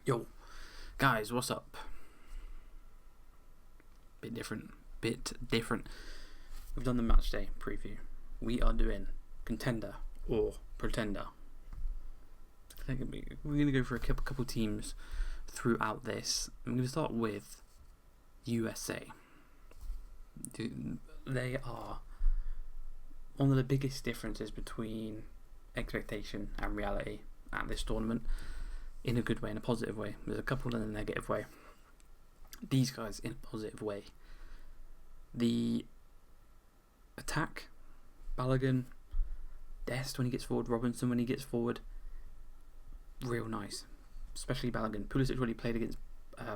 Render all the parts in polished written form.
Yo, guys, what's up? Bit different. We've done the match day preview. We are doing contender or pretender. I think we're going to go for a couple teams throughout this. I'm going to start with USA. They are one of the biggest differences between expectation and reality at this tournament, in a good way, in a positive way. There's a couple in a negative way. These guys in a positive way. The attack, Balogun, Dest when he gets forward, Robinson when he gets forward, real nice. Especially Balogun. Pulisic when he played against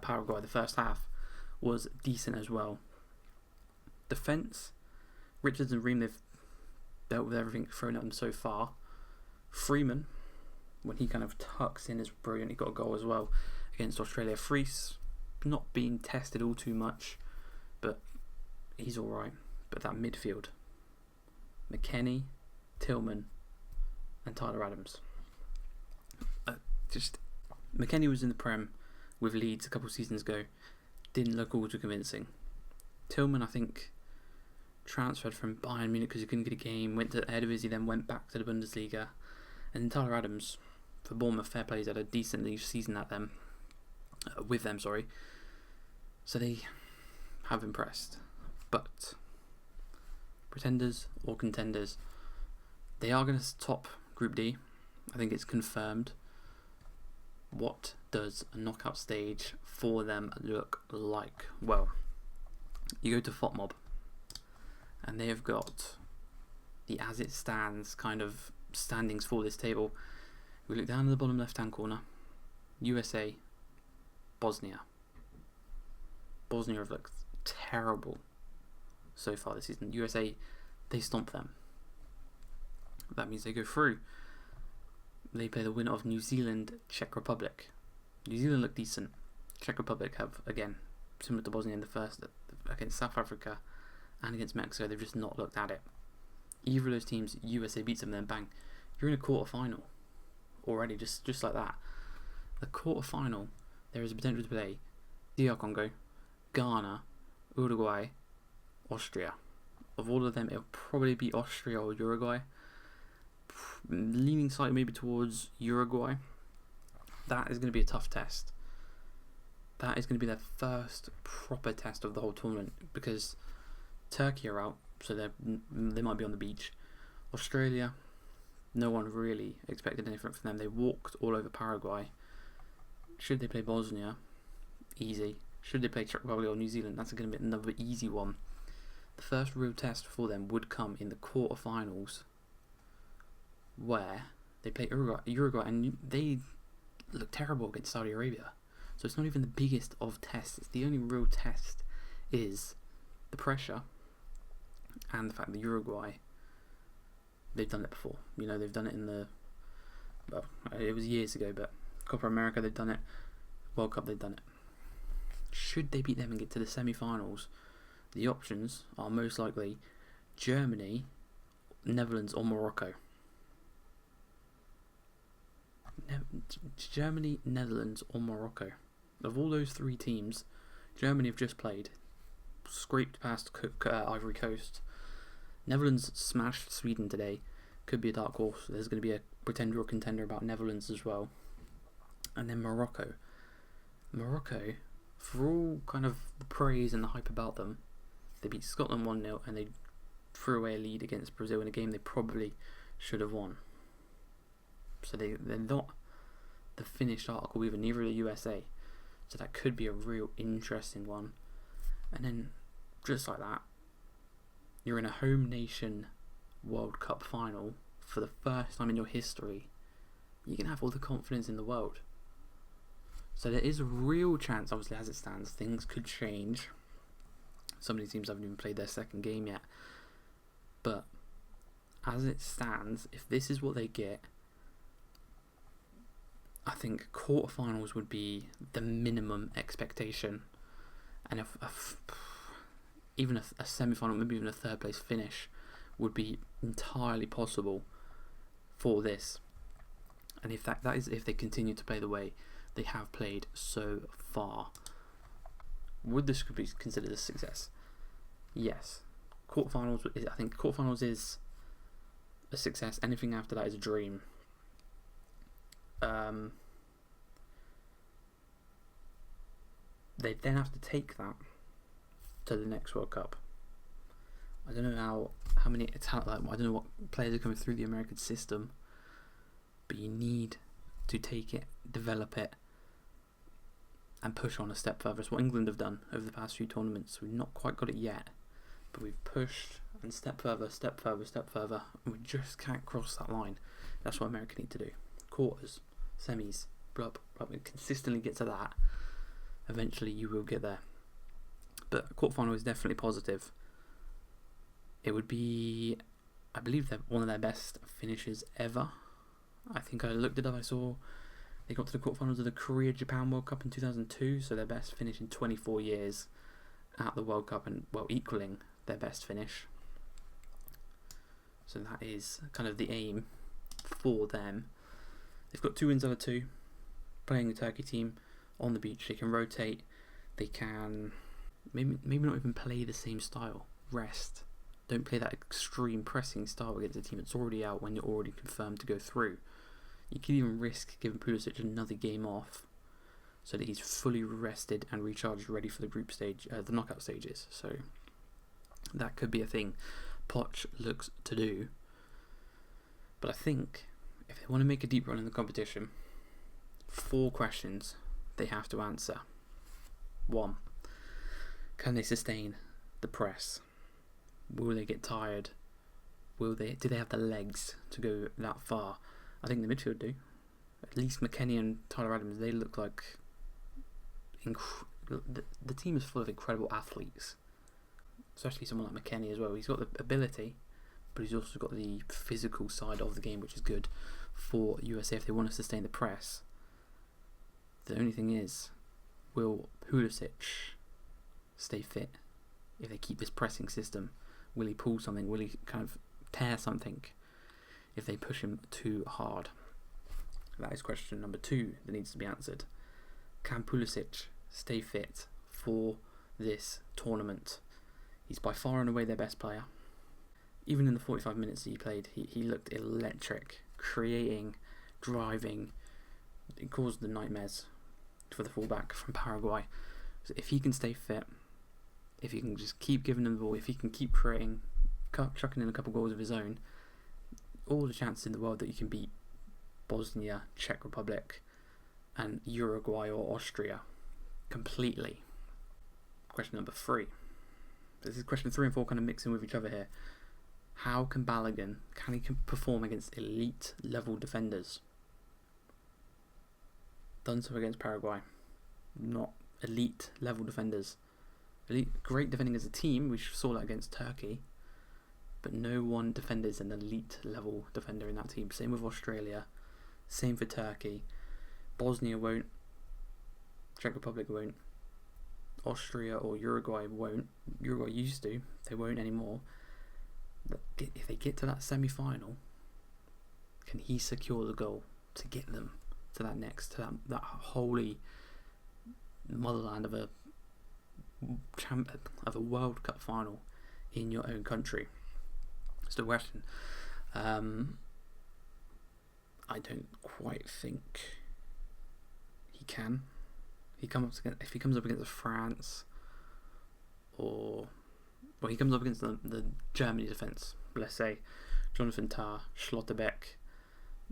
Paraguay the first half was decent as well. Defence, Richards and Ream, they've dealt with everything thrown at them so far. Freeman, when he kind of tucks in, is brilliant. He got a goal as well against Australia. Freese, not being tested all too much, but he's alright. But that midfield, McKennie, Tillman and Tyler Adams. McKennie was in the Prem with Leeds a couple of seasons ago. Didn't look all too convincing. Tillman, I think, transferred from Bayern Munich because he couldn't get a game, went to Eredivisie, then went back to the Bundesliga. And then Tyler Adams, for Bournemouth, fair play, he's had a decent season with them. So they have impressed. But pretenders or contenders, they are going to top Group D. I think it's confirmed. What does a knockout stage for them look like? Well, you go to FOTMob, and they have got the as it stands kind of standings for this table. We look down in the bottom left hand corner. USA, Bosnia. Bosnia have looked terrible so far this season. USA, they stomp them. That means they go through. They play the winner of New Zealand, Czech Republic. New Zealand look decent. Czech Republic have, again, similar to Bosnia in the first, against South Africa and against Mexico, they've just not looked at it. Either of those teams, USA beats them, then bang, you're in a quarter-final already, just like that. The quarter-final, there is a potential to play DR Congo, Ghana, Uruguay, Austria. Of all of them, it'll probably be Austria or Uruguay. Leaning slightly maybe towards Uruguay. That is going to be a tough test. That is going to be their first proper test of the whole tournament, because Turkey are out, so they might be on the beach. Australia, no one really expected anything from them. They walked all over Paraguay. Should they play Bosnia? Easy. Should they play Czech Republic or New Zealand? That's going to be another easy one. The first real test for them would come in the quarterfinals, where they play Uruguay, and they look terrible against Saudi Arabia. So it's not even the biggest of tests. It's the only real test is the pressure and the fact that Uruguay, they've done it before. You know, they've done it in the, well, it was years ago, but Copa America they've done it, World Cup they've done it. Should they beat them and get to the semi-finals, the options are most likely Germany, Netherlands or Morocco. Germany, Netherlands or Morocco. Of all those three teams, Germany have just played, scraped past Ivory Coast. Netherlands smashed Sweden today. Could be a dark horse. There's going to be a pretender or contender about Netherlands as well. And then Morocco. Morocco, for all kind of the praise and the hype about them, they beat Scotland 1-0 and they threw away a lead against Brazil in a game they probably should have won. So they're not the finished article either, neither are the USA. So that could be a real interesting one. And then, just like that, you're in a home nation World Cup final for the first time in your history. You can have all the confidence in the world. So there is a real chance, obviously as it stands, things could change. Some of these teams haven't even played their second game yet. But as it stands, if this is what they get, I think quarterfinals would be the minimum expectation, and even a semi-final, maybe even a third place finish, would be entirely possible for this. And if that is if they continue to play the way they have played so far. Would this be considered a success? Yes. Quarterfinals, I think quarterfinals is a success. Anything after that is a dream. They then have to take that to the next World Cup. I don't know how many talent. I don't know what players are coming through the American system, but you need to take it, develop it, and push on a step further. It's what England have done over the past few tournaments. We've not quite got it yet, but we've pushed and step further, and we just can't cross that line. That's what America need to do. Quarters, semis, blah, blah, blah. Consistently get to that. Eventually you will get there. But quarterfinal is definitely positive. It would be, I believe, they're one of their best finishes ever. I think I looked it up, I saw they got to the quarterfinals of the Korea-Japan World Cup in 2002, so their best finish in 24 years at the World Cup, and well, equaling their best finish. So that is kind of the aim for them. They've got 2 wins over 2, playing the Turkey team on the beach. They can rotate, they can maybe not even play the same style, rest. Don't play that extreme pressing style against a team that's already out when you're already confirmed to go through. You can even risk giving Pulisic another game off so that he's fully rested and recharged, ready for the group stage, the knockout stages. So that could be a thing Poch looks to do. But I think if they want to make a deep run in the competition, 4 questions they have to answer. 1. Can they sustain the press? Will they get tired? Do they have the legs to go that far? I think the midfield do. At least McKennie and Tyler Adams, they look like the team is full of incredible athletes. Especially someone like McKennie as well. He's got the ability, but he's also got the physical side of the game, which is good for USA if they want to sustain the press. The only thing is, will Pulisic stay fit if they keep this pressing system? Will he pull something? Will he kind of tear something if they push him too hard? That is question number 2 that needs to be answered. Can Pulisic stay fit for this tournament? He's by far and away their best player. Even in the 45 minutes that he played, he looked electric, creating, driving. It caused the nightmares for the fullback from Paraguay. So if he can stay fit, if he can just keep giving them the ball, if he can keep creating, chucking in a couple goals of his own, all the chances in the world that you can beat Bosnia, Czech Republic, and Uruguay or Austria completely. Question number 3. This is question 3 and 4 kind of mixing with each other here. How can Balogun, can he perform against elite level defenders? Done so against Paraguay. Not elite level defenders. Great defending as a team, we saw that against Turkey, but no one defender is an elite level defender in that team. Same with Australia, same for Turkey. Bosnia won't, Czech Republic won't, Austria or Uruguay won't. Uruguay used to, they won't anymore. But if they get to that semi-final, can he secure the goal to get them to that holy motherland of a World Cup final in your own country? It's the question. I don't quite think he can. If he comes up against France, or he comes up against the Germany defence, let's say Jonathan Tah, Schlotterbeck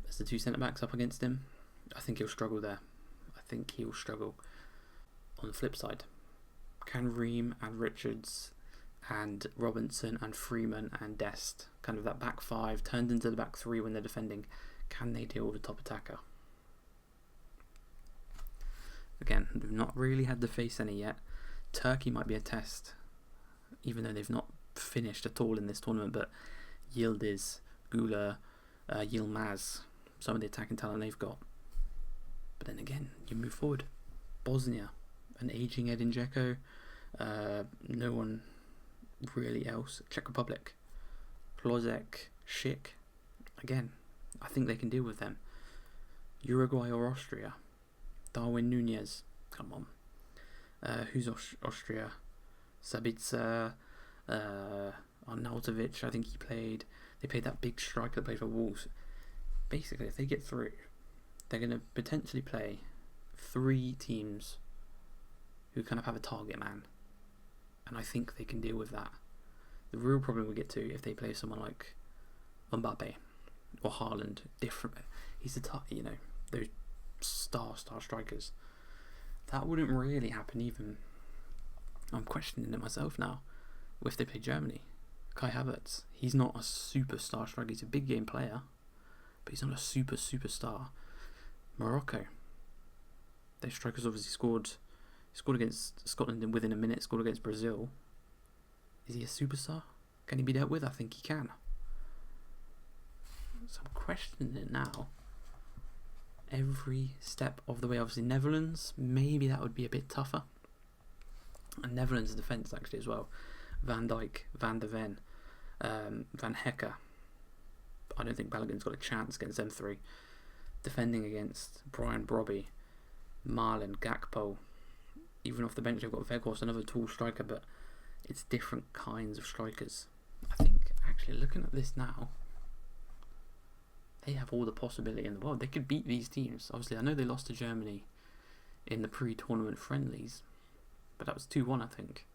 as the 2 centre backs up against him, I think he'll struggle there. I think he'll struggle. On the flip side, can Ream and Richards and Robinson and Freeman and Dest, kind of that back 5 turned into the back 3 when they're defending, can they deal with a top attacker? Again, they've not really had to face any yet. Turkey might be a test, even though they've not finished at all in this tournament, but Yildiz, Gula, Yilmaz, some of the attacking talent they've got. But then again, you move forward. Bosnia, an aging Edin Dzeko, no one really else. Czech Republic, Klozek, Schick. Again, I think they can deal with them. Uruguay or Austria, Darwin Nunez, come on. Who's Austria? Sabitzer, Arnautovic, I think he played. They played that big striker that played for Wolves. Basically, if they get through, they're going to potentially play 3 teams who kind of have a target man. And I think they can deal with that. The real problem we get to if they play someone like Mbappe or Haaland, different. He's the those star strikers. That wouldn't really happen even. I'm questioning it myself now. If they play Germany, Kai Havertz, he's not a superstar striker. He's a big game player, but he's not a superstar. Morocco, their strikers obviously scored against Scotland within a minute. Scored against Brazil. Is he a superstar? Can he be dealt with? I think he can. So I'm questioning it now. Every step of the way. Obviously Netherlands, maybe that would be a bit tougher. And Netherlands defence actually as well. Van Dijk, Van der Ven, Van Hecker. I don't think Balogun's got a chance against them 3. Defending against Brian Brobby, Marlon, Gakpo. Even off the bench they've got Weghorst, another tall striker, but it's different kinds of strikers. I think actually looking at this now, they have all the possibility in the world. They could beat these teams. Obviously, I know they lost to Germany in the pre-tournament friendlies, but that was 2-1, I think.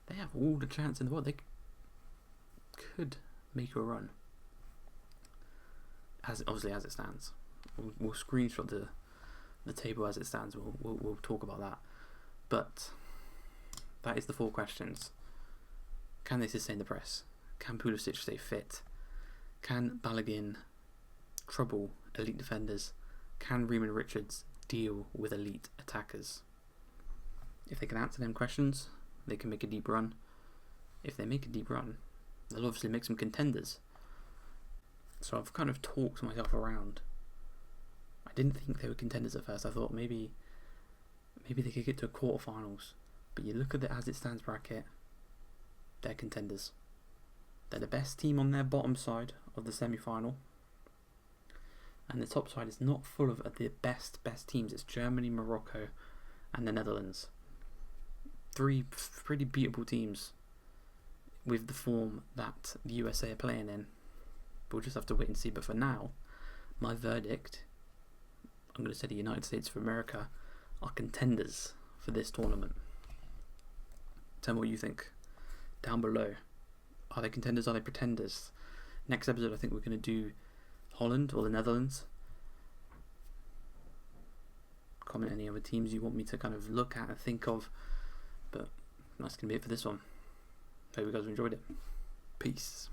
They have all the chance in the world. They could make a run. As it stands. We'll screenshot the table as it stands. We'll talk about that. But that is the 4 questions. Can they sustain the press? Can Pulisic stay fit? Can Balogun trouble elite defenders? Can Riemann Richards deal with elite attackers? If they can answer them questions, they can make a deep run. If they make a deep run, they'll obviously make some contenders. So I've kind of talked myself around. I didn't think they were contenders at first. I thought maybe they could get to a quarterfinals. But you look at the as it stands bracket, they're contenders. They're the best team on their bottom side of the semi-final. And the top side is not full of the best teams. It's Germany, Morocco and the Netherlands. 3 pretty beatable teams with the form that the USA are playing in. But we'll just have to wait and see. But for now, my verdict, I'm going to say the United States of America are contenders for this tournament. Tell me what you think down below. Are they contenders? Are they pretenders? Next episode, I think we're going to do Holland or the Netherlands. Comment any other teams you want me to kind of look at and think of. But that's going to be it for this one. Hope you guys enjoyed it. Peace.